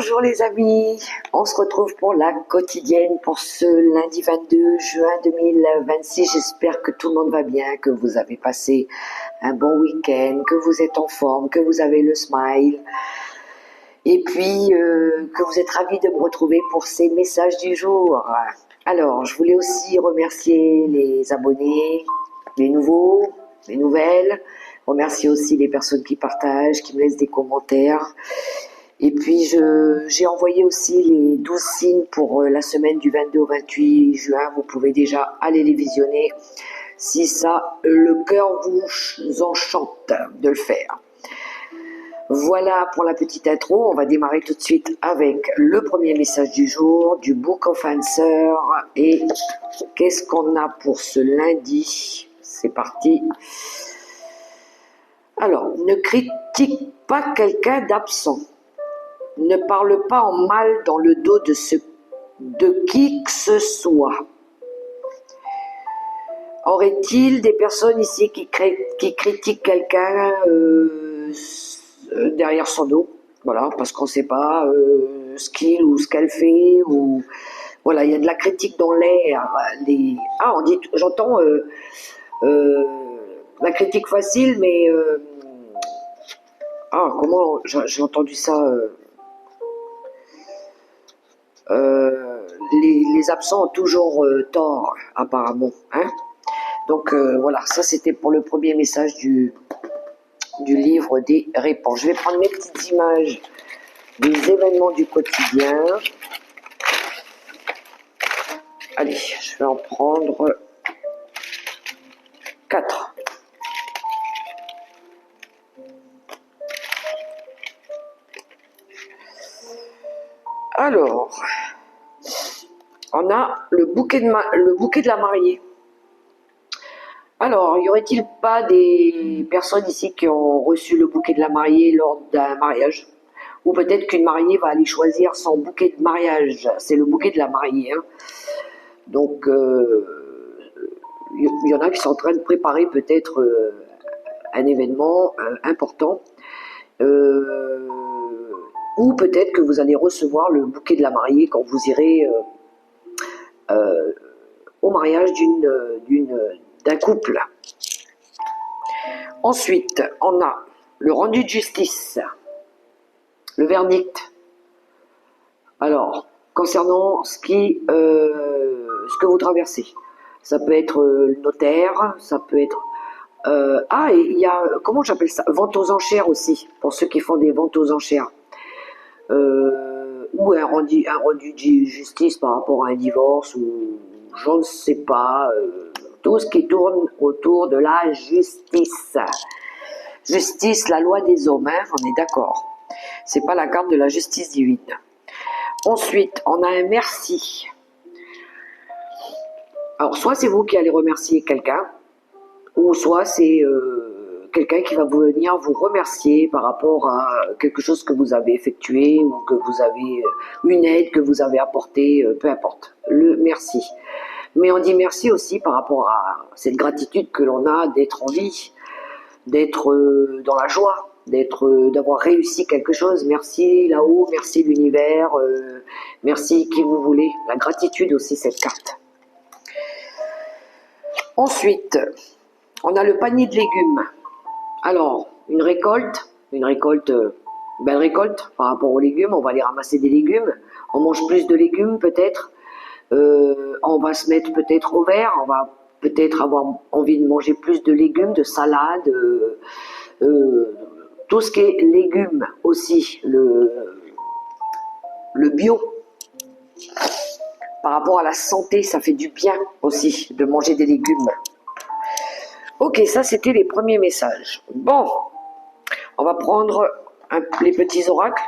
Bonjour les amis, on se retrouve pour la quotidienne pour ce lundi 22 juin 2026. J'espère que tout le monde va bien, que vous avez passé un bon week-end, que vous êtes en forme, que vous avez le smile et puis que vous êtes ravis de me retrouver pour ces messages du jour. Alors, je voulais aussi remercier les abonnés, les nouveaux, les nouvelles, remercier aussi les personnes qui partagent, qui me laissent des commentaires. Et puis, j'ai envoyé aussi les 12 signes pour la semaine du 22 au 28 juin. Vous pouvez déjà aller les visionner si ça, le cœur vous enchante de le faire. Voilà pour la petite intro. On va démarrer tout de suite avec le premier message du jour du Book of Answers. Et qu'est-ce qu'on a pour ce lundi? C'est parti. Alors, ne critique pas quelqu'un d'absent. Ne parle pas en mal dans le dos de qui que ce soit. Aurait-il des personnes ici qui critiquent quelqu'un derrière son dos? Voilà, parce qu'on ne sait pas ce qu'il ou ce qu'elle fait. Ou voilà, il y a de la critique dans l'air. On dit, j'entends la critique facile, mais comment j'ai entendu ça? Les absents ont toujours tort, apparemment. Hein, donc voilà, ça c'était pour le premier message du livre des réponses. Je vais prendre mes petites images des événements du quotidien. Allez, je vais en prendre 4. Alors, on a le bouquet de la mariée. Alors, y aurait-il pas des personnes ici qui ont reçu le bouquet de la mariée lors d'un mariage? Ou peut-être qu'une mariée va aller choisir son bouquet de mariage. C'est le bouquet de la mariée. Hein. Donc, il y en a qui sont en train de préparer peut-être un événement important. Ou peut-être que vous allez recevoir le bouquet de la mariée quand vous irez au mariage d'un couple. Ensuite, on a le rendu de justice, le verdict. Alors, concernant ce que vous traversez, ça peut être le notaire, ça peut être... et il y a, comment j'appelle ça? Vente aux enchères aussi, pour ceux qui font des ventes aux enchères. Ou un rendu de justice par rapport à un divorce, ou je ne sais pas, tout ce qui tourne autour de la justice. Justice, la loi des hommes, hein, on est d'accord. C'est pas la carte de la justice divine. Ensuite, on a un merci. Alors, soit c'est vous qui allez remercier quelqu'un, ou soit c'est quelqu'un qui va venir vous remercier par rapport à quelque chose que vous avez effectué, ou que vous avez une aide que vous avez apportée, peu importe. Le merci. Mais on dit merci aussi par rapport à cette gratitude que l'on a d'être en vie, d'être dans la joie, d'avoir réussi quelque chose. Merci là-haut, merci l'univers, merci qui vous voulez. La gratitude aussi, cette carte. Ensuite, on a le panier de légumes. Alors, une belle récolte par rapport aux légumes. On va aller ramasser des légumes. On mange plus de légumes peut-être. On va se mettre peut-être au vert. On va peut-être avoir envie de manger plus de légumes, de salades, tout ce qui est légumes aussi, le bio. Par rapport à la santé, ça fait du bien aussi de manger des légumes. Ok, ça c'était les premiers messages. Bon, on va prendre les petits oracles.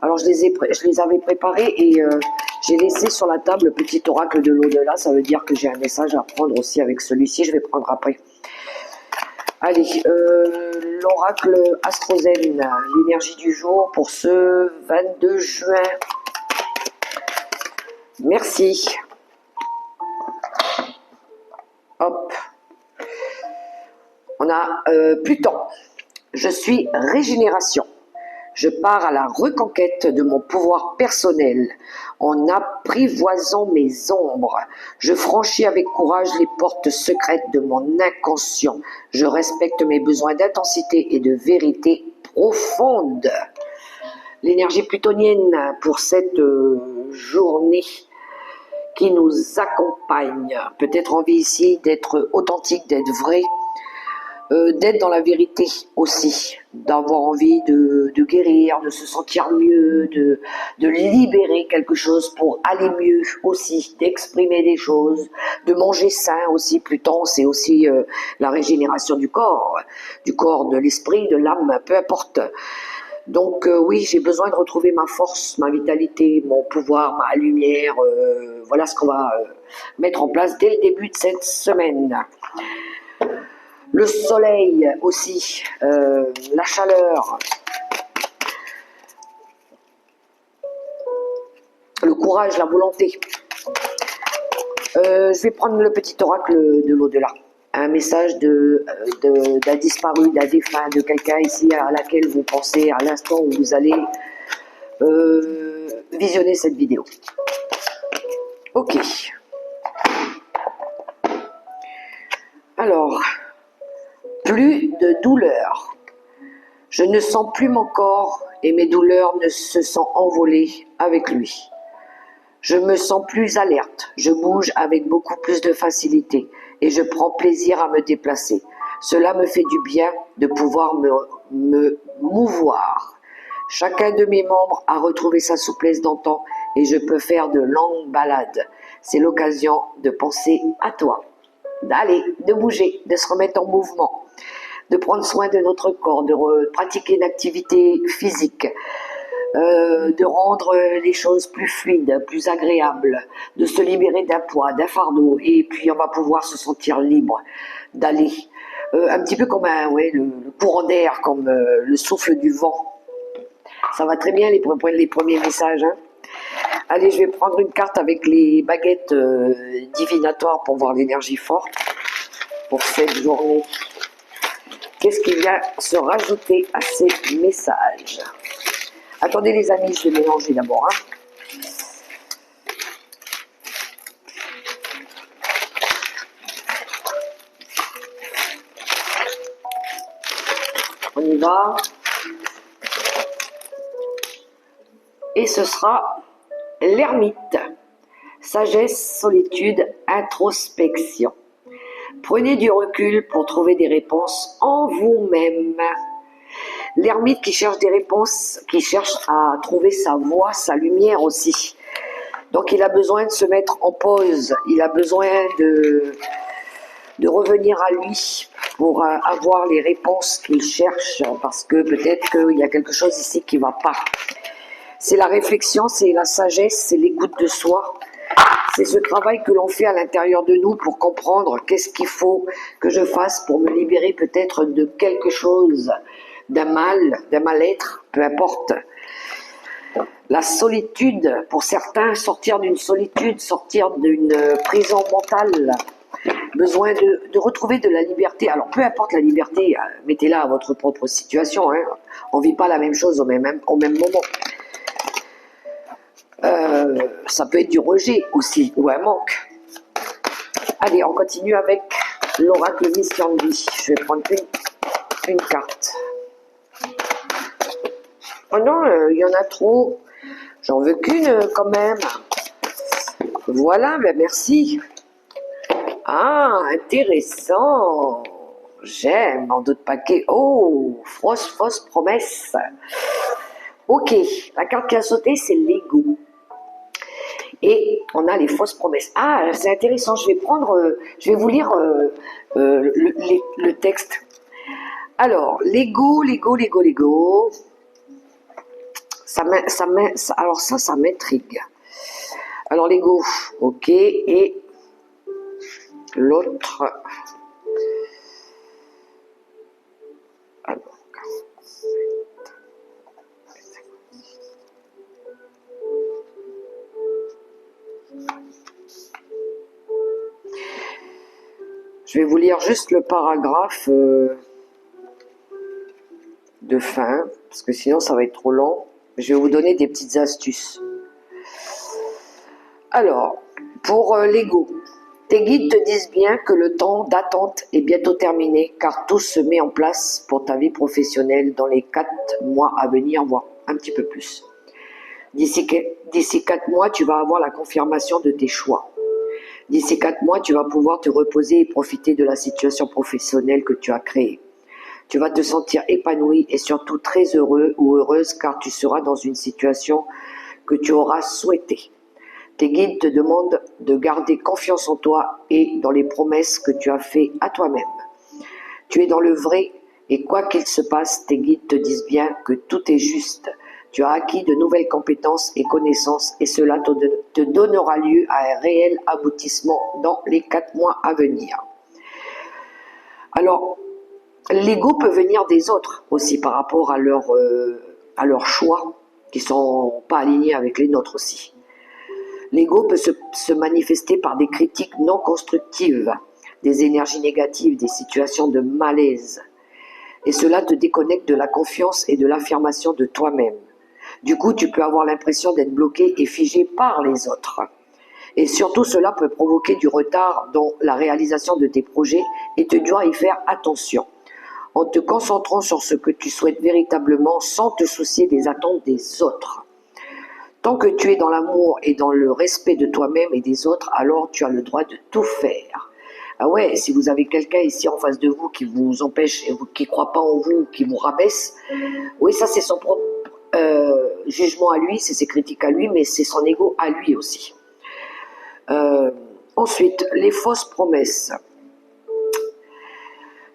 Alors je les avais préparés et j'ai laissé sur la table le petit oracle de l'au-delà. Ça veut dire que j'ai un message à prendre aussi avec celui-ci. Je vais prendre après. Allez, l'oracle Astrozen, l'énergie du jour pour ce 22 juin. Merci. Hop. On a Pluton. Je suis régénération. Je pars à la reconquête de mon pouvoir personnel en apprivoisant mes ombres. Je franchis avec courage les portes secrètes de mon inconscient. Je respecte mes besoins d'intensité et de vérité profonde. L'énergie plutonienne pour cette journée qui nous accompagne. Peut-être envie ici d'être authentique, d'être vrai, d'être dans la vérité aussi, d'avoir envie de guérir, de se sentir mieux, de libérer quelque chose pour aller mieux aussi, d'exprimer des choses, de manger sain aussi, Pluton, c'est aussi la régénération du corps, de l'esprit, de l'âme, peu importe. Donc oui, j'ai besoin de retrouver ma force, ma vitalité, mon pouvoir, ma lumière. Voilà ce qu'on va mettre en place dès le début de cette semaine. Le soleil aussi, la chaleur, le courage, la volonté. Je vais prendre le petit oracle de l'au-delà. Un message d'un disparu, d'un défunt, de quelqu'un ici à laquelle vous pensez à l'instant où vous allez visionner cette vidéo. Ok. Alors, plus de douleur. Je ne sens plus mon corps et mes douleurs ne se sont envolées avec lui. Je me sens plus alerte, je bouge avec beaucoup plus de facilité et je prends plaisir à me déplacer. Cela me fait du bien de pouvoir me mouvoir. Chacun de mes membres a retrouvé sa souplesse d'antan et je peux faire de longues balades. C'est l'occasion de penser à toi, d'aller, de bouger, de se remettre en mouvement, de prendre soin de notre corps, de pratiquer une activité physique, de rendre les choses plus fluides, plus agréables, de se libérer d'un poids, d'un fardeau, et puis on va pouvoir se sentir libre d'aller. Un petit peu comme le courant d'air, comme le souffle du vent. Ça va très bien les premiers messages. Hein. Allez, je vais prendre une carte avec les baguettes divinatoires pour voir l'énergie forte pour cette journée. Qu'est-ce qui vient se rajouter à ces messages? Attendez les amis, je vais mélanger d'abord. Hein. On y va. Et ce sera l'ermite. Sagesse, solitude, introspection. Prenez du recul pour trouver des réponses en vous-même. L'ermite qui cherche des réponses, qui cherche à trouver sa voie, sa lumière aussi. Donc il a besoin de se mettre en pause, il a besoin de revenir à lui pour avoir les réponses qu'il cherche, parce que peut-être qu'il y a quelque chose ici qui ne va pas. C'est la réflexion, c'est la sagesse, c'est l'écoute de soi. C'est ce travail que l'on fait à l'intérieur de nous pour comprendre qu'est-ce qu'il faut que je fasse pour me libérer peut-être de quelque chose, d'un mal-être, peu importe. La solitude, pour certains, sortir d'une solitude, sortir d'une prison mentale, besoin de retrouver de la liberté. Alors peu importe la liberté, mettez-la à votre propre situation. Hein. On ne vit pas la même chose au même moment. Ça peut être du rejet aussi, ou un manque. Allez, on continue avec l'oracle Mission de vie. Je vais prendre une carte. Oh non, il y en a trop. J'en veux qu'une quand même. Voilà, ben merci. Ah, intéressant. J'aime en d'autres paquets. Oh, fausse promesse. Ok, la carte qui a sauté, c'est l'ego. Et on a les fausses promesses. Ah, c'est intéressant. Je vais vous lire le texte. Alors, l'ego. Alors ça m'intrigue. Alors l'ego, ok, et l'autre. Alors, je vais vous lire juste le paragraphe de fin. parce que sinon ça va être trop long. Je vais vous donner des petites astuces. Alors, pour l'ego, tes guides te disent bien que le temps d'attente est bientôt terminé, car tout se met en place pour ta vie professionnelle dans les 4 mois à venir, voire un petit peu plus. D'ici 4 mois, tu vas avoir la confirmation de tes choix. D'ici 4 mois, tu vas pouvoir te reposer et profiter de la situation professionnelle que tu as créée. Tu vas te sentir épanoui et surtout très heureux ou heureuse, car tu seras dans une situation que tu auras souhaitée. Tes guides te demandent de garder confiance en toi et dans les promesses que tu as faites à toi-même. Tu es dans le vrai et quoi qu'il se passe, tes guides te disent bien que tout est juste. Tu as acquis de nouvelles compétences et connaissances et cela te donnera lieu à un réel aboutissement dans les 4 mois à venir. Alors, l'ego peut venir des autres aussi par rapport à leurs choix qui ne sont pas alignés avec les nôtres aussi. L'ego peut se manifester par des critiques non constructives, des énergies négatives, des situations de malaise. Et cela te déconnecte de la confiance et de l'affirmation de toi-même. Du coup, tu peux avoir l'impression d'être bloqué et figé par les autres. Et surtout, cela peut provoquer du retard dans la réalisation de tes projets et tu dois y faire attention, en te concentrant sur ce que tu souhaites véritablement sans te soucier des attentes des autres. Tant que tu es dans l'amour et dans le respect de toi-même et des autres, alors tu as le droit de tout faire. Ah ouais, si vous avez quelqu'un ici en face de vous qui vous empêche, qui ne croit pas en vous, qui vous rabaisse, oui, ça c'est son propre jugement à lui, c'est ses critiques à lui, mais c'est son ego à lui aussi. Ensuite, les fausses promesses.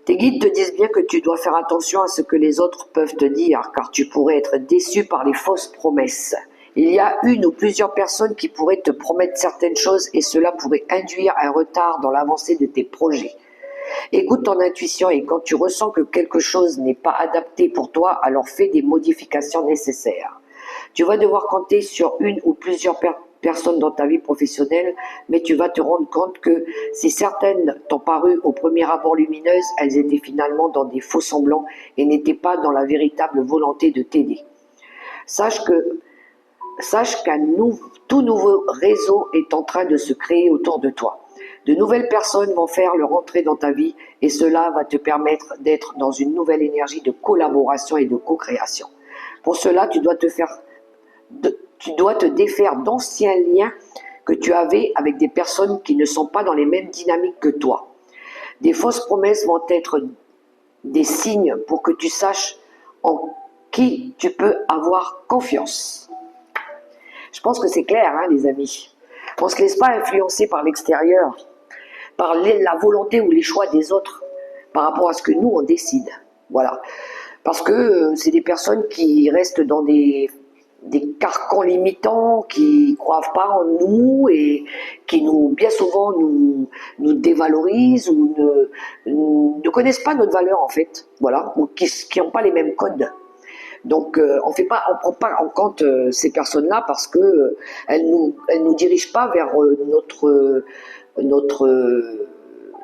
Tes guides te disent bien que tu dois faire attention à ce que les autres peuvent te dire, car tu pourrais être déçu par les fausses promesses. Il y a une ou plusieurs personnes qui pourraient te promettre certaines choses et cela pourrait induire un retard dans l'avancée de tes projets. Écoute ton intuition et quand tu ressens que quelque chose n'est pas adapté pour toi, alors fais des modifications nécessaires. Tu vas devoir compter sur une ou plusieurs personnes dans ta vie professionnelle, mais tu vas te rendre compte que si certaines t'ont paru au premier abord lumineuses, elles étaient finalement dans des faux semblants et n'étaient pas dans la véritable volonté de t'aider. Sache qu'un tout nouveau réseau est en train de se créer autour de toi. De nouvelles personnes vont faire leur entrée dans ta vie et cela va te permettre d'être dans une nouvelle énergie de collaboration et de co-création. Pour cela, tu dois te défaire d'anciens liens que tu avais avec des personnes qui ne sont pas dans les mêmes dynamiques que toi. Des fausses promesses vont être des signes pour que tu saches en qui tu peux avoir confiance. Je pense que c'est clair, hein, les amis. On ne se laisse pas influencer par l'extérieur, par la volonté ou les choix des autres, par rapport à ce que nous, on décide. Voilà. Parce que c'est des personnes qui restent dans des carcans limitants, qui ne croient pas en nous et qui bien souvent nous dévalorisent ou ne connaissent pas notre valeur en fait, voilà, ou qui n'ont pas les mêmes codes. Donc on ne prend pas en compte ces personnes-là parce que elles nous dirigent pas vers notre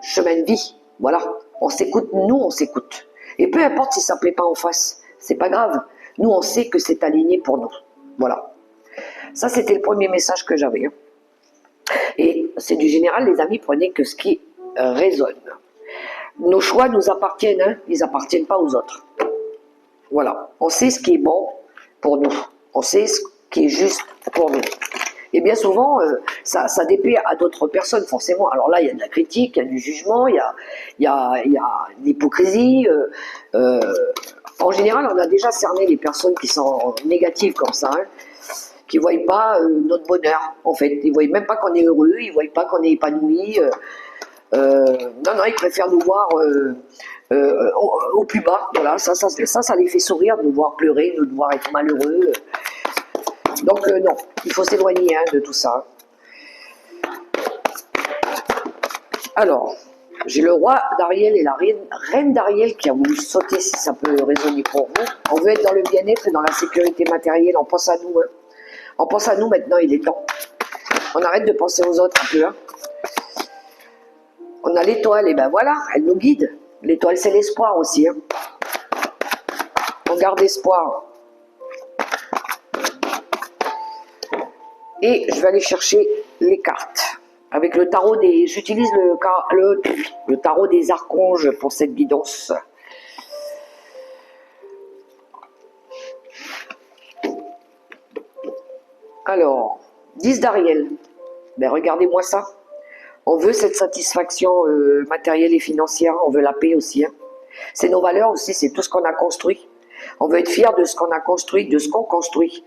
chemin de vie. Voilà, on s'écoute, nous on s'écoute. Et peu importe si ça ne plaît pas en face, c'est pas grave. Nous on sait que c'est aligné pour nous. Voilà. Ça c'était le premier message que j'avais. Hein. Et c'est du général, les amis, prenez que ce qui résonne. Nos choix nous appartiennent, hein, ils n'appartiennent pas aux autres. Voilà, on sait ce qui est bon pour nous, on sait ce qui est juste pour nous. Et bien souvent, ça déplaît à d'autres personnes, forcément. Alors là, il y a de la critique, il y a du jugement, il y a de l'hypocrisie. En général, on a déjà cerné les personnes qui sont négatives comme ça, hein, qui ne voient pas notre bonheur, en fait. Ils ne voient même pas qu'on est heureux, ils ne voient pas qu'on est épanoui. Non, ils préfèrent nous voir au plus bas. Voilà, ça les fait sourire de nous voir pleurer, de nous voir être malheureux. Donc non, il faut s'éloigner hein, de tout ça. Alors, j'ai le roi d'Ariel et la reine d'Ariel qui a voulu sauter si ça peut résonner pour vous. On veut être dans le bien-être et dans la sécurité matérielle. On pense à nous. Hein. On pense à nous maintenant, il est temps. On arrête de penser aux autres un peu. Hein. On a l'étoile, et ben voilà, elle nous guide. L'étoile, c'est l'espoir aussi. Hein. On garde espoir. Et je vais aller chercher les cartes. Avec le tarot des... J'utilise le tarot des archanges pour cette guidance. Alors, 10 d'Ariel. Ben, regardez-moi ça. On veut cette satisfaction matérielle et financière. On veut la paix aussi. Hein. C'est nos valeurs aussi, c'est tout ce qu'on a construit. On veut être fier de ce qu'on a construit, de ce qu'on construit.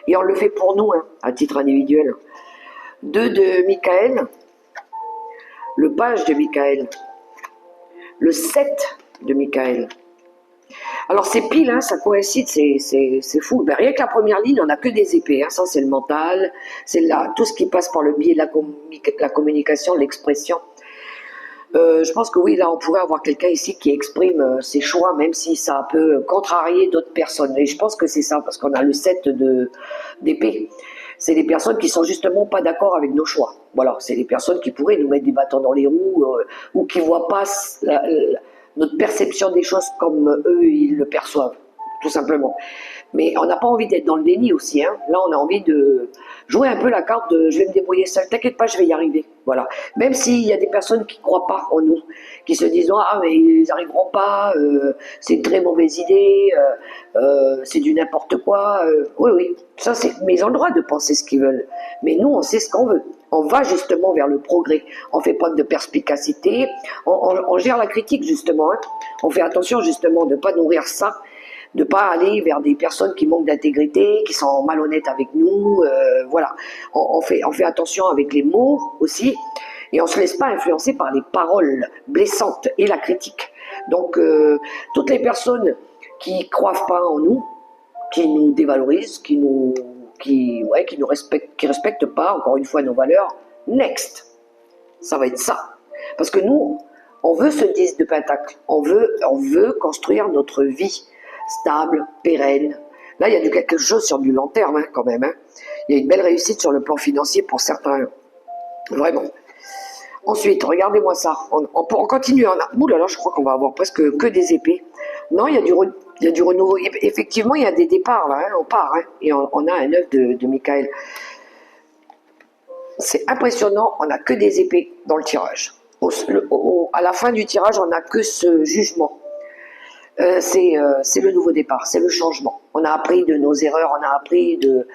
Et on le fait pour nous, hein, à titre individuel. 2 de Michael. Le page de Michael. Le 7 de Michael. Alors c'est pile, hein, ça coïncide, c'est fou. Ben, rien que la première ligne, on n'a que des épées. Hein. Ça c'est le mental, c'est tout ce qui passe par le biais de la communication, l'expression. Je pense que oui, là on pourrait avoir quelqu'un ici qui exprime ses choix, même si ça peut contrarier d'autres personnes. Et je pense que c'est ça, parce qu'on a le 7 d'épée. C'est des personnes qui sont justement pas d'accord avec nos choix. Voilà, c'est des personnes qui pourraient nous mettre des bâtons dans les roues ou qui voient pas notre perception des choses comme eux ils le perçoivent, tout simplement. Mais on n'a pas envie d'être dans le déni aussi. Hein. Là, on a envie de jouer un peu la carte de je vais me débrouiller seul, t'inquiète pas, je vais y arriver. Voilà. Même s'il y a des personnes qui ne croient pas en nous, qui se disent ah mais ils n'arriveront pas, c'est une très mauvaise idée, c'est du n'importe quoi. Oui, ça c'est. Mais ils ont le droit de penser ce qu'ils veulent. Mais nous, on sait ce qu'on veut. On va justement vers le progrès. On fait preuve de perspicacité. On gère la critique justement. Hein. On fait attention justement de ne pas nourrir ça. De ne pas aller vers des personnes qui manquent d'intégrité, qui sont malhonnêtes avec nous, voilà. On fait attention avec les mots aussi, et on ne se laisse pas influencer par les paroles blessantes et la critique. Donc, toutes les personnes qui ne croient pas en nous, qui nous dévalorisent, qui respectent pas, encore une fois, nos valeurs, next, ça va être ça. Parce que nous, on veut ce 10 de pentacle, on veut construire notre vie, stable, pérenne. Là, il y a quelque chose sur du long terme, hein, quand même. Hein. Il y a une belle réussite sur le plan financier pour certains. Vraiment. Ensuite, regardez-moi ça. On continue. Ouh là là, je crois qu'on va avoir presque que des épées. Non, il y a du renouveau. Effectivement, il y a des départs, là. Hein, on part. Hein, et on a un œuf de Michael. C'est impressionnant. On n'a que des épées dans le tirage. À la fin du tirage, on n'a que ce jugement. C'est le nouveau départ, c'est le changement. On a appris de nos erreurs, on a appris de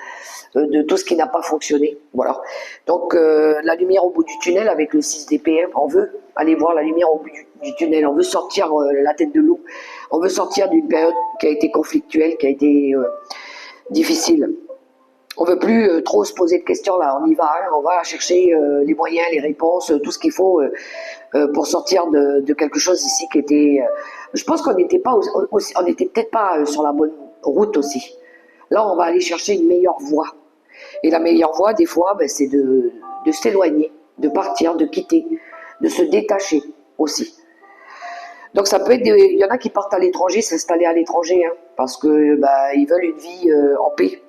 tout ce qui n'a pas fonctionné. Voilà. Donc la lumière au bout du tunnel avec le 6 DPM, on veut aller voir la lumière au bout du tunnel, on veut sortir la tête de l'eau, on veut sortir d'une période qui a été conflictuelle, qui a été difficile. On ne veut plus trop se poser de questions là, on y va, hein, on va chercher les moyens, les réponses, tout ce qu'il faut pour sortir de quelque chose ici qui était... je pense qu'on n'était peut-être pas sur la bonne route aussi. Là, on va aller chercher une meilleure voie. Et la meilleure voie, des fois, ben, c'est de s'éloigner, de partir, de quitter, de se détacher aussi. Donc ça peut être, il y en a qui partent à l'étranger, s'installer à l'étranger, hein, parce que bah, ils veulent une vie en paix.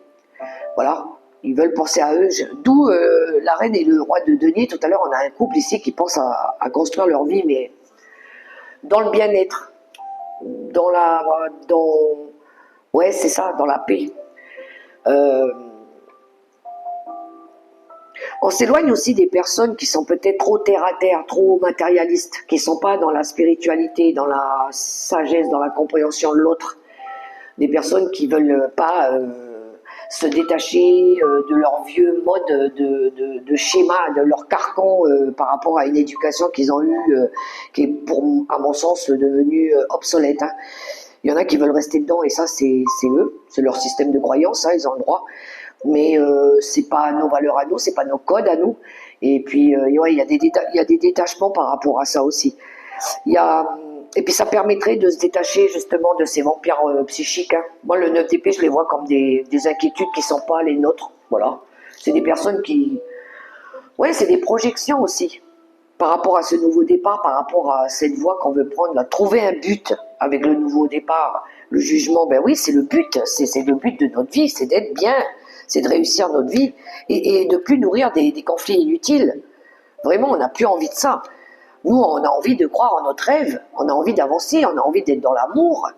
Voilà, ils veulent penser à eux. D'où la reine et le roi de denier. Tout à l'heure, on a un couple ici qui pense à construire leur vie, mais dans le bien-être, ouais, c'est ça, dans la paix. On s'éloigne aussi des personnes qui sont peut-être trop terre-à-terre, trop matérialistes, qui ne sont pas dans la spiritualité, dans la sagesse, dans la compréhension de l'autre. Des personnes qui ne veulent pas se détacher de leur vieux mode de schéma, de leur carcan par rapport à une éducation qu'ils ont eue, qui est, à mon sens, devenue obsolète. Hein. Il y en a qui veulent rester dedans, et ça, c'est eux, c'est leur système de croyance, hein, ils ont le droit. Mais c'est pas nos valeurs à nous, c'est pas nos codes à nous. Et puis, ouais, il y a des détachements par rapport à ça aussi. Et puis ça permettrait de se détacher justement de ces vampires psychiques. Hein. Moi, le 9 d'épée, je les vois comme des inquiétudes qui ne sont pas les nôtres. Voilà. C'est des personnes qui... Ouais, c'est des projections aussi. Par rapport à ce nouveau départ, par rapport à cette voie qu'on veut prendre, là. Trouver un but avec le nouveau départ. Le jugement, ben oui, c'est le but. C'est le but de notre vie, c'est d'être bien. C'est de réussir notre vie et de ne plus nourrir des conflits inutiles. Vraiment, on n'a plus envie de ça. Nous, on a envie de croire en notre rêve, on a envie d'avancer, on a envie d'être dans l'amour,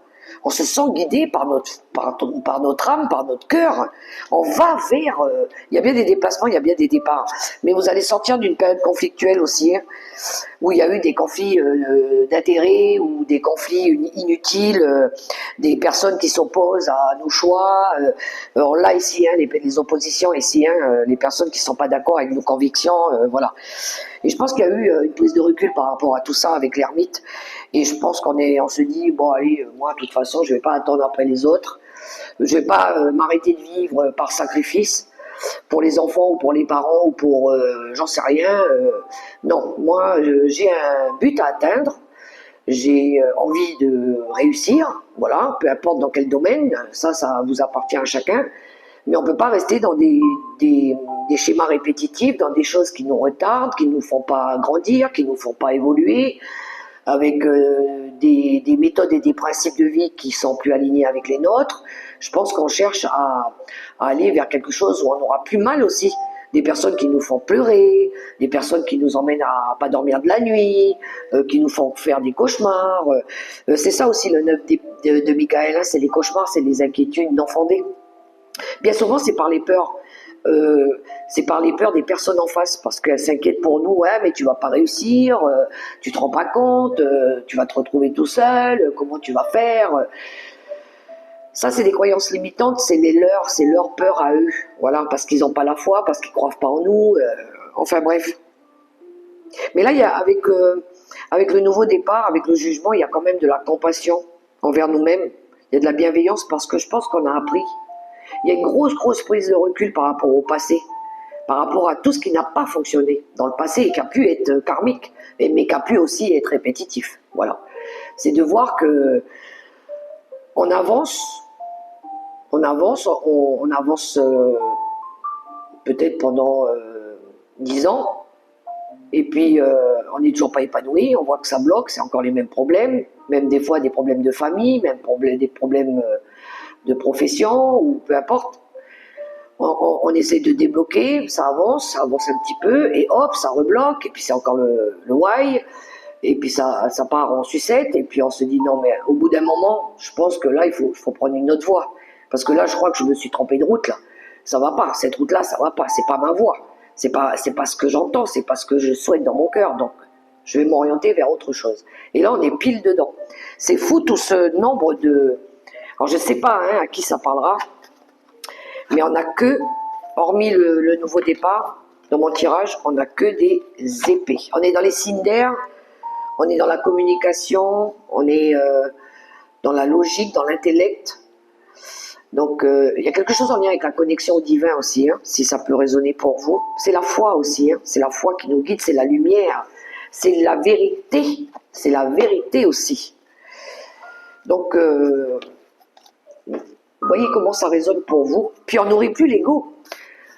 On se sent guidé par notre âme, par notre cœur. On va vers... il y a bien des déplacements, il y a bien des départs. Mais vous allez sortir d'une période conflictuelle aussi, hein, où il y a eu des conflits d'intérêts ou des conflits inutiles, des personnes qui s'opposent à nos choix. Alors là, ici, hein, les oppositions, ici, hein, les personnes qui ne sont pas d'accord avec nos convictions, voilà. Et je pense qu'il y a eu une prise de recul par rapport à tout ça avec l'ermite. Et je pense on se dit, bon allez, moi de toute façon, je vais pas attendre après les autres. Je vais pas m'arrêter de vivre par sacrifice pour les enfants ou pour les parents ou pour j'en sais rien. Non, moi j'ai un but à atteindre. J'ai envie de réussir, voilà, peu importe dans quel domaine, ça vous appartient à chacun. Mais on ne peut pas rester dans des schémas répétitifs, dans des choses qui nous retardent, qui ne nous font pas grandir, qui ne nous font pas évoluer, avec des méthodes et des principes de vie qui sont plus alignés avec les nôtres. Je pense qu'on cherche à aller vers quelque chose où on aura plus mal aussi. Des personnes qui nous font pleurer, des personnes qui nous emmènent à pas dormir de la nuit, qui nous font faire des cauchemars. C'est ça aussi le 9 de Michael, hein, c'est les cauchemars, c'est les inquiétudes non fondées. Bien souvent, c'est par les peurs. C'est par les peurs des personnes en face, parce qu'elles s'inquiètent pour nous. Ouais, mais tu vas pas réussir, tu te rends pas compte, tu vas te retrouver tout seul, comment tu vas faire. Ça, c'est des croyances limitantes, c'est leur peur à eux. Voilà, parce qu'ils n'ont pas la foi, parce qu'ils croient pas en nous. Enfin bref. Mais là, il y a avec le nouveau départ, avec le jugement, il y a quand même de la compassion envers nous-mêmes. Il y a de la bienveillance parce que je pense qu'on a appris. Il y a une grosse prise de recul par rapport au passé, par rapport à tout ce qui n'a pas fonctionné dans le passé et qui a pu être karmique, mais qui a pu aussi être répétitif. Voilà. C'est de voir que on avance peut-être pendant 10 ans, et puis on n'est toujours pas épanoui, on voit que ça bloque, c'est encore les mêmes problèmes, même des fois des problèmes de famille, même des problèmes de profession, ou peu importe. On essaie de débloquer, ça avance un petit peu, et hop, ça rebloque, et puis c'est encore le why, et puis ça part en sucette, et puis on se dit non, mais au bout d'un moment, je pense que là, il faut prendre une autre voie. Parce que là, je crois que je me suis trompé de route, là. Ça va pas, cette route-là, ça va pas, c'est pas ma voie. C'est pas ce que j'entends, c'est pas ce que je souhaite dans mon cœur, donc je vais m'orienter vers autre chose. Et là, on est pile dedans. C'est fou tout ce nombre de... Alors je sais pas hein, à qui ça parlera, mais on n'a que, hormis le nouveau départ, dans mon tirage, on n'a que des épées. On est dans les signes d'air, on est dans la communication, on est dans la logique, dans l'intellect. Donc il y a quelque chose en lien avec la connexion au divin aussi, hein, si ça peut résonner pour vous. C'est la foi aussi, hein, c'est la foi qui nous guide, c'est la lumière, c'est la vérité aussi. Donc vous voyez comment ça résonne pour vous. Puis on n'aurait plus l'ego.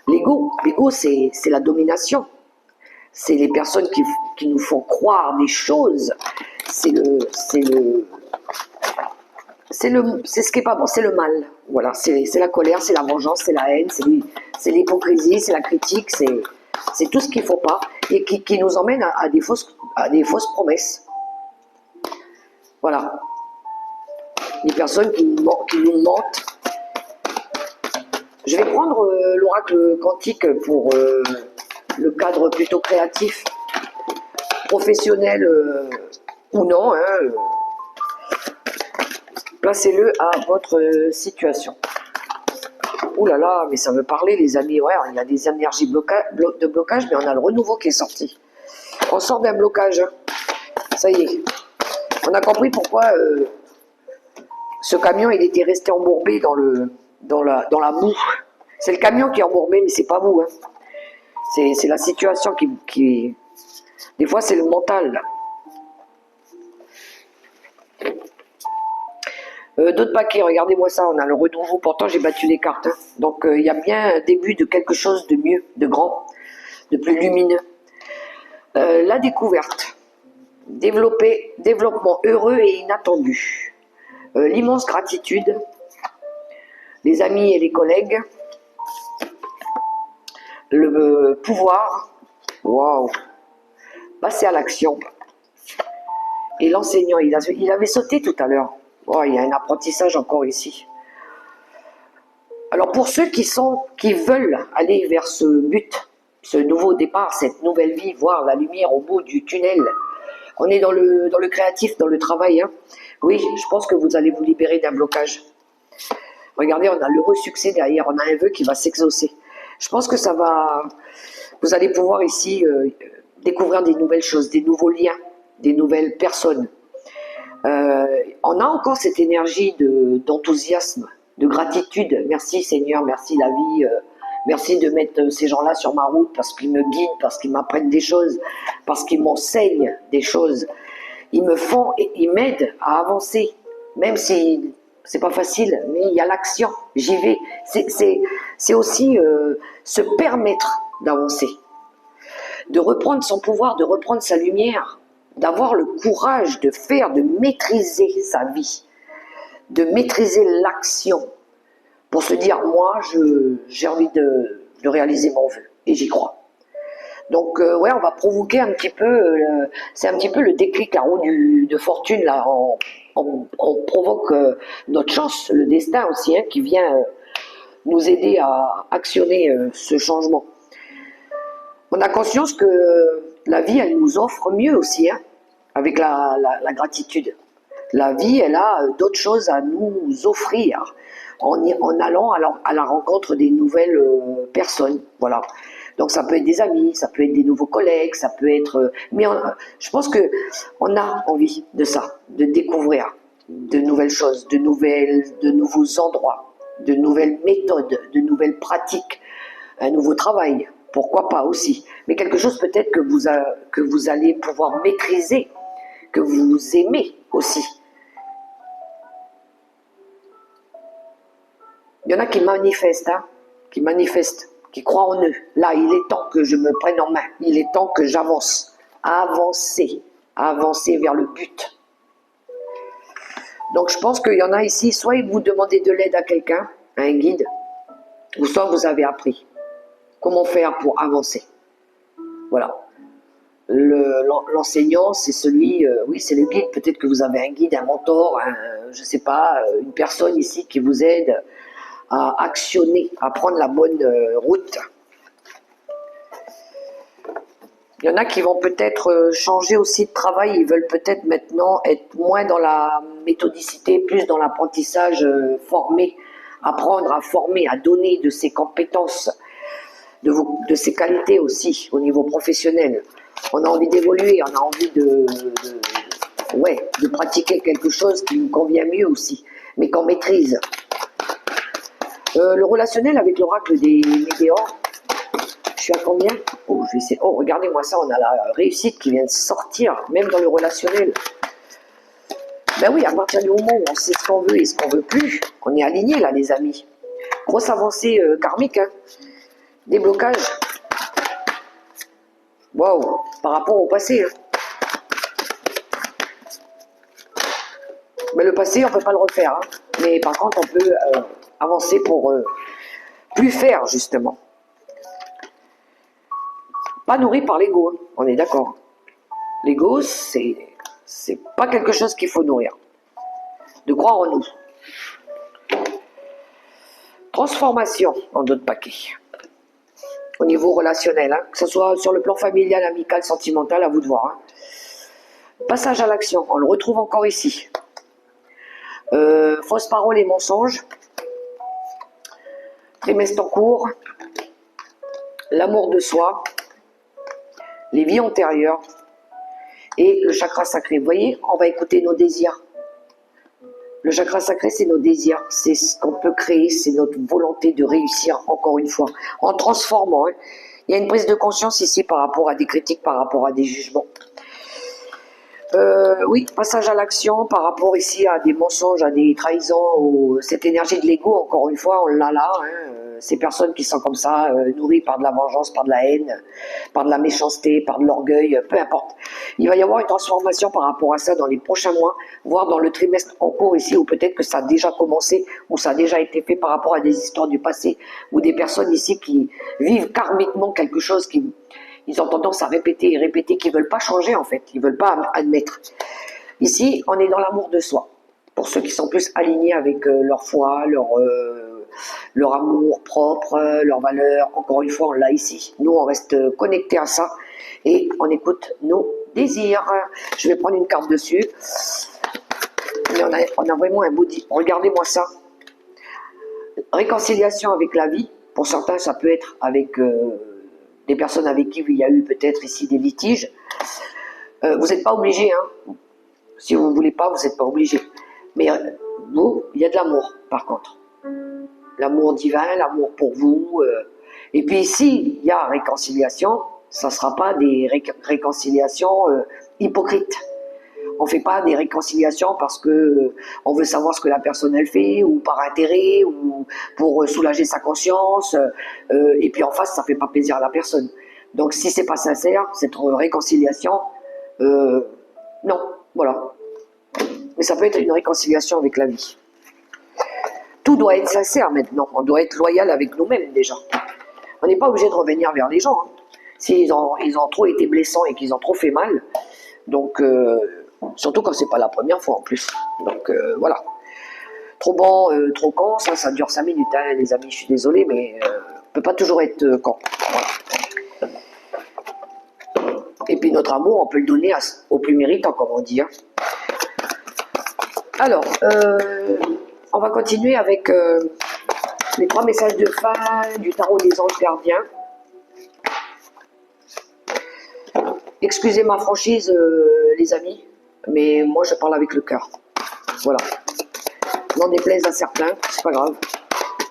L'ego, c'est la domination. C'est les personnes qui nous font croire des choses. C'est ce qui est pas bon, c'est le mal. Voilà, c'est la colère, c'est la vengeance, c'est la haine, c'est l'hypocrisie, c'est la critique, c'est tout ce qu'il ne faut pas et qui nous emmène à des fausses promesses. Voilà. Les personnes qui nous mentent. Je vais prendre l'oracle quantique pour le cadre plutôt créatif, professionnel ou non. Hein, placez-le à votre situation. Ouh là là, mais ça veut parler les amis. Ouais, il y a des énergies de blocage, mais on a le renouveau qui est sorti. On sort d'un blocage. Hein. Ça y est. On a compris pourquoi ce camion il était resté embourbé dans la boue. C'est le camion qui est embourbé, mais c'est pas vous. Hein. C'est la situation qui... Des fois, c'est le mental. D'autres paquets, regardez-moi ça, on a le renouveau, pourtant j'ai battu les cartes. Hein. Donc il y a bien un début de quelque chose de mieux, de grand, de plus lumineux. La découverte, développement heureux et inattendu. L'immense gratitude, les amis et les collègues, le pouvoir, waouh, passer à l'action. Et l'enseignant, il avait sauté tout à l'heure. Oh, il y a un apprentissage encore ici. Alors pour ceux qui veulent aller vers ce but, ce nouveau départ, cette nouvelle vie, voir la lumière au bout du tunnel, on est dans le créatif, dans le travail. Hein. Oui, je pense que vous allez vous libérer d'un blocage. Regardez, on a l'heureux succès derrière, on a un vœu qui va s'exaucer. Je pense que ça va... Vous allez pouvoir ici découvrir des nouvelles choses, des nouveaux liens, des nouvelles personnes. On a encore cette énergie d'enthousiasme, de gratitude. Merci Seigneur, merci la vie, merci de mettre ces gens-là sur ma route parce qu'ils me guident, parce qu'ils m'apprennent des choses, parce qu'ils m'enseignent des choses. Ils me font et ils m'aident à avancer, même si c'est pas facile, mais il y a l'action, j'y vais. C'est aussi se permettre d'avancer, de reprendre son pouvoir, de reprendre sa lumière, d'avoir le courage de faire, de maîtriser sa vie, de maîtriser l'action, pour se dire, moi, j'ai envie de réaliser mon vœu, et j'y crois. Donc, ouais, on va provoquer un petit peu, c'est un petit peu le déclic, la roue de fortune, là, on provoque notre chance, le destin aussi, hein, qui vient nous aider à actionner ce changement. On a conscience que la vie, elle nous offre mieux aussi, hein, avec la gratitude. La vie, elle a d'autres choses à nous offrir en allant à la rencontre des nouvelles personnes. Voilà. Donc ça peut être des amis, ça peut être des nouveaux collègues, ça peut être... Mais je pense qu'on a envie de ça, de découvrir de nouvelles choses, de nouveaux endroits, de nouvelles méthodes, de nouvelles pratiques, un nouveau travail. Pourquoi pas aussi. Mais quelque chose peut-être que vous allez pouvoir maîtriser, que vous aimez aussi. Il y en a qui manifestent, hein, qui croient en eux. Là, il est temps que je me prenne en main. Il est temps que j'avance. Avancer vers le but. Donc, je pense qu'il y en a ici, soit vous demandez de l'aide à quelqu'un, à un guide, ou soit vous avez appris comment faire pour avancer. Voilà. L'enseignant, c'est celui, oui, c'est le guide. Peut-être que vous avez un guide, un mentor, je sais pas, une personne ici qui vous aide à actionner, à prendre la bonne route. Il y en a qui vont peut-être changer aussi de travail, ils veulent peut-être maintenant être moins dans la méthodicité, plus dans l'apprentissage formé, apprendre à former, à donner de ses compétences, de ses qualités aussi au niveau professionnel. On a envie d'évoluer, on a envie de pratiquer quelque chose qui nous convient mieux aussi, mais qu'on maîtrise. Le relationnel avec l'oracle des météores, je suis à combien? Oh, je vais essayer. Oh, regardez-moi ça, on a la réussite qui vient de sortir, même dans le relationnel. Ben oui, à partir du moment où on sait ce qu'on veut et ce qu'on veut plus, on est aligné là, les amis. Grosse avancée karmique, hein. Déblocage. Waouh, par rapport au passé. Hein. Mais le passé, on ne peut pas le refaire. Hein. Mais par contre, on peut avancer pour plus faire, justement. Pas nourri par l'ego, hein. On est d'accord. L'ego, c'est pas quelque chose qu'il faut nourrir. De croire en nous. Transformation en d'autres paquets. Au niveau relationnel, hein. Que ce soit sur le plan familial, amical, sentimental, à vous de voir. Hein. Passage à l'action, on le retrouve encore ici. Fausses paroles et mensonges. Trimestre en cours. L'amour de soi. Les vies antérieures. Et le chakra sacré. Vous voyez, on va écouter nos désirs. Le chakra sacré, c'est nos désirs. C'est ce qu'on peut créer, c'est notre volonté de réussir, encore une fois, en transformant. Hein. Il y a une prise de conscience ici par rapport à des critiques, par rapport à des jugements. Oui, passage à l'action par rapport ici à des mensonges, à des trahisons, cette énergie de l'ego, encore une fois, on l'a là. Hein, ces personnes qui sont comme ça, nourries par de la vengeance, par de la haine, par de la méchanceté, par de l'orgueil, peu importe. Il va y avoir une transformation par rapport à ça dans les prochains mois, voire dans le trimestre en cours ici, ou peut-être que ça a déjà commencé, ou ça a déjà été fait par rapport à des histoires du passé, ou des personnes ici qui vivent karmiquement quelque chose qui... Ils ont tendance à répéter et répéter, qu'ils ne veulent pas changer en fait, ils ne veulent pas admettre. Ici, on est dans l'amour de soi. pour ceux qui sont plus alignés avec leur foi, leur amour propre, leurs valeurs. Encore une fois, on l'a ici. Nous, on reste connectés à ça et on écoute nos désirs. Je vais prendre une carte dessus. Mais on a vraiment un beau dit. Regardez-moi ça. Réconciliation avec la vie. Pour certains, ça peut être avec des personnes avec qui il y a eu peut-être ici des litiges. Vous n'êtes pas obligé, hein. Si vous ne voulez pas, vous n'êtes pas obligé. Mais vous, il y a de l'amour, par contre. L'amour divin, l'amour pour vous. Et puis ici, il y a réconciliation. Ça ne sera pas des réconciliations hypocrites. On ne fait pas des réconciliations parce que on veut savoir ce que la personne elle fait, ou par intérêt, ou pour soulager sa conscience. Et puis en face, ça ne fait pas plaisir à la personne. Donc si c'est pas sincère, cette réconciliation, non, voilà. Mais ça peut être une réconciliation avec la vie. Tout doit être sincère maintenant. On doit être loyal avec nous-mêmes déjà. On n'est pas obligé de revenir vers les gens. Hein. S'ils ont trop été blessants et qu'ils ont trop fait mal. Donc, surtout quand c'est pas la première fois en plus. Donc, voilà. Trop bon, trop con, ça dure 5 minutes, hein, les amis. Je suis désolé, mais on peut pas toujours être con. Voilà. Et puis notre amour, on peut le donner au plus méritant, comme on dit. Hein. Alors, on va continuer avec les 3 messages de fin du tarot des anges gardiens. Excusez ma franchise, les amis, mais moi je parle avec le cœur. Voilà. N'en déplaise à certains, c'est pas grave.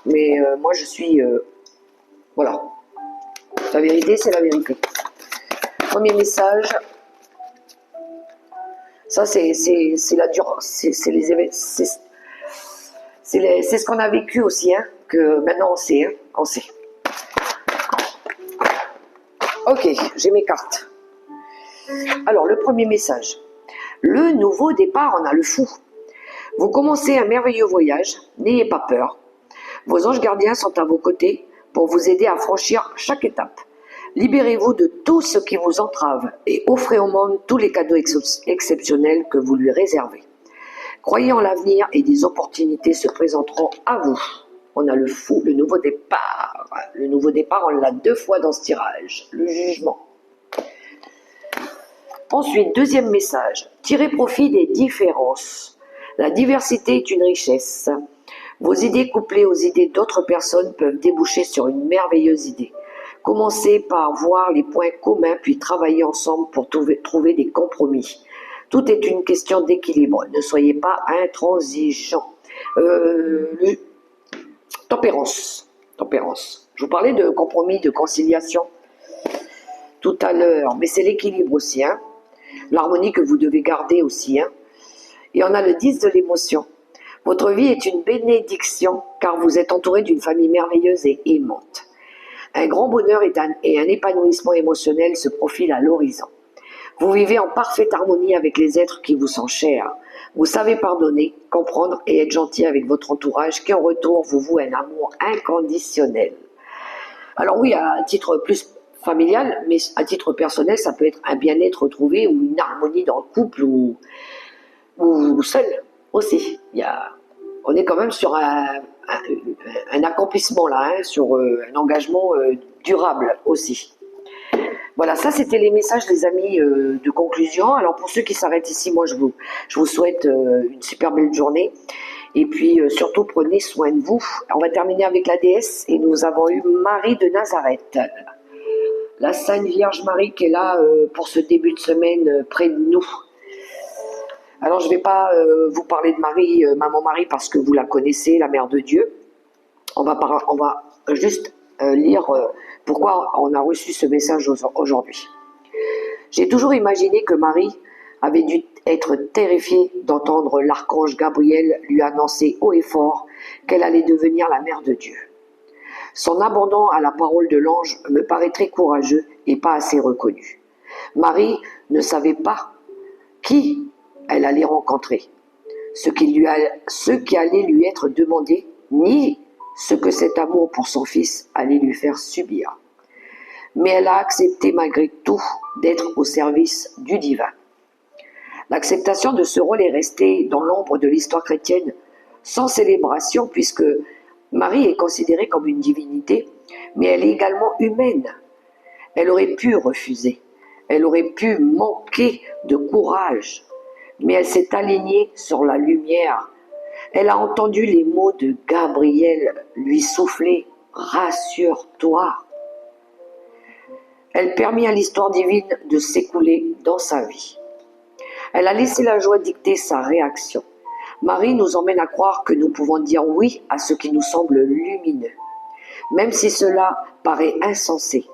Mais moi je suis... voilà. La vérité, c'est la vérité. Premier message. Ça, c'est la dure... C'est les événements... C'est ce qu'on a vécu aussi, hein, que maintenant on sait, hein, on sait. Ok, j'ai mes cartes. Alors, le premier message. Le nouveau départ en a le fou. Vous commencez un merveilleux voyage, n'ayez pas peur. Vos anges gardiens sont à vos côtés pour vous aider à franchir chaque étape. Libérez-vous de tout ce qui vous entrave et offrez au monde tous les cadeaux exceptionnels que vous lui réservez. Croyez en l'avenir et des opportunités se présenteront à vous. On a le fou, le nouveau départ. Le nouveau départ, on l'a 2 fois dans ce tirage. Le jugement. Ensuite, deuxième message. Tirez profit des différences. La diversité est une richesse. Vos idées couplées aux idées d'autres personnes peuvent déboucher sur une merveilleuse idée. Commencez par voir les points communs puis travailler ensemble pour trouver des compromis. Tout est une question d'équilibre. Ne soyez pas intransigeants. Tempérance. Je vous parlais de compromis, de conciliation tout à l'heure, mais c'est l'équilibre aussi. Hein. L'harmonie que vous devez garder aussi. Hein. Et on a le 10 de l'émotion. Votre vie est une bénédiction car vous êtes entouré d'une famille merveilleuse et aimante. Un grand bonheur et un épanouissement émotionnel se profilent à l'horizon. Vous vivez en parfaite harmonie avec les êtres qui vous sont chers. Vous savez pardonner, comprendre et être gentil avec votre entourage qui en retour vous voue un amour inconditionnel. Alors oui, à titre plus familial, mais à titre personnel, ça peut être un bien-être retrouvé ou une harmonie dans le couple ou seul aussi. On est quand même sur un accomplissement là, hein, sur un engagement durable aussi. Voilà, ça c'était les messages, les amis, de conclusion. Alors pour ceux qui s'arrêtent ici, moi je vous souhaite une super belle journée. Et puis surtout prenez soin de vous. On va terminer avec la déesse et nous avons eu Marie de Nazareth. La Sainte Vierge Marie qui est là pour ce début de semaine près de nous. Alors je ne vais pas vous parler de Marie, Maman Marie, parce que vous la connaissez, la Mère de Dieu. On va juste lire pourquoi on a reçu ce message aujourd'hui. J'ai toujours imaginé que Marie avait dû être terrifiée d'entendre l'archange Gabriel lui annoncer haut et fort qu'elle allait devenir la Mère de Dieu. Son abandon à la parole de l'ange me paraît très courageux et pas assez reconnu. Marie ne savait pas qui elle allait rencontrer, ce qui allait lui être demandé, ni ce que cet amour pour son fils allait lui faire subir. Mais elle a accepté malgré tout d'être au service du divin. L'acceptation de ce rôle est restée dans l'ombre de l'histoire chrétienne, sans célébration, puisque Marie est considérée comme une divinité, mais elle est également humaine. Elle aurait pu refuser, elle aurait pu manquer de courage, mais elle s'est alignée sur la lumière. Elle a entendu les mots de Gabriel lui souffler « Rassure-toi ». Elle permit à l'histoire divine de s'écouler dans sa vie. Elle a laissé la joie dicter sa réaction. Marie nous emmène à croire que nous pouvons dire oui à ce qui nous semble lumineux, même si cela paraît insensé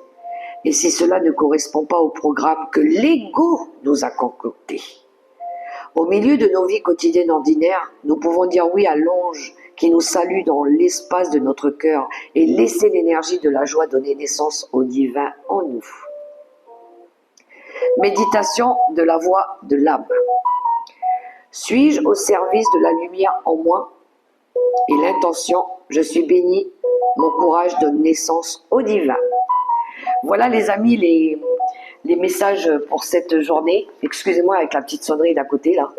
et si cela ne correspond pas au programme que l'ego nous a concocté. Au milieu de nos vies quotidiennes ordinaires, nous pouvons dire oui à l'ange qui nous salue dans l'espace de notre cœur et laisser l'énergie de la joie donner naissance au divin en nous. Méditation de la voix de l'âme. Suis-je au service de la lumière en moi? Et l'intention, je suis béni, mon courage donne naissance au divin. Voilà les amis, les messages pour cette journée. Excusez-moi avec la petite sonnerie d'à côté là.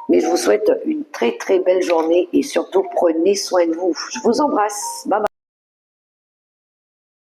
Mais je vous souhaite une très très belle journée et surtout prenez soin de vous. Je vous embrasse. Bye bye.